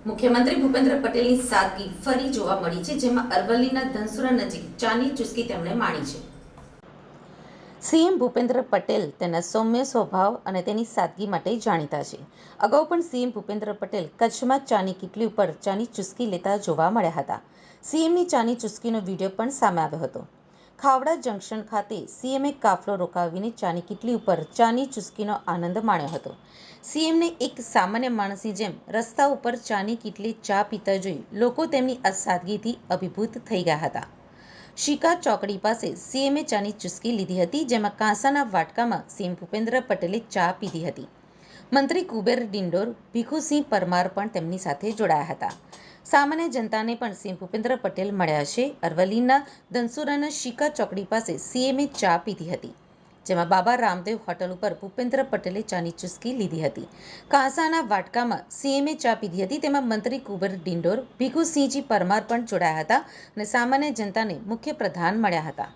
મુખ્યમંત્રી ભૂપેન્દ્ર પટેલની સાદગી ફરી જોવા મળી છે, જેમાં અરવલ્લીના ધનસુરા નજીક ચાની ચુસ્કી તેમણે માણી છે. સીએમ ભૂપેન્દ્ર પટેલ તેના સૌમ્ય સ્વભાવ અને તેની સાદગી માટે જાણીતા છે. અગાઉ પણ સીએમ ભૂપેન્દ્ર પટેલ કચ્છમાં ચાની કીટલી ઉપર ચાની ચુસ્કી લેતા જોવા મળ્યા હતા. સીએમની ચાની ચુસ્કીનો વિડીયો પણ સામે આવ્યો હતો. ખાવડા જંકશન ખાતે સીએમએ કાફલો રોકાવીને ચાની કીટલી ઉપર ચાની ચુસ્કીનો આનંદ માણ્યો હતો. સીએમને એક સામાન્ય માણસની જેમ રસ્તા ઉપર ચાની કીટલી ચા પીતા જોઈ લોકો તેમની આ સાદગીથી અભિભૂત થઈ ગયા હતા. શિકા ચોકડી પાસે સીએમએ ચાની ચુસ્કી લીધી હતી, જેમાં કાંસાના વાટકામાં સીએમ ભૂપેન્દ્ર પટેલે ચા પીધી હતી. મંત્રી કુબેર ડિંડોર, ભીખુસિંહ પરમાર પણ તેમની સાથે જોડાયા હતા. સામાન્ય જનતાને પણ સીએમ ભૂપેન્દ્ર પટેલ મળ્યા છે. અરવલ્લીના ધનસુરાના શિકા ચોકડી પાસે સીએમએ ચા પીધી હતી, જેમાં બાબા રામદેવ હોટલ ઉપર ભૂપેન્દ્ર પટેલે ચાની ચુસ્કી લીધી હતી. કાંસાના વાટકામાં સીએમએ ચા પીધી હતી, તેમાં મંત્રી કુબેર ડિંડોર, ભીખુસિંહજી પરમાર પણ જોડાયા હતા અને સામાન્ય જનતાને મુખ્ય પ્રધાન મળ્યા હતા.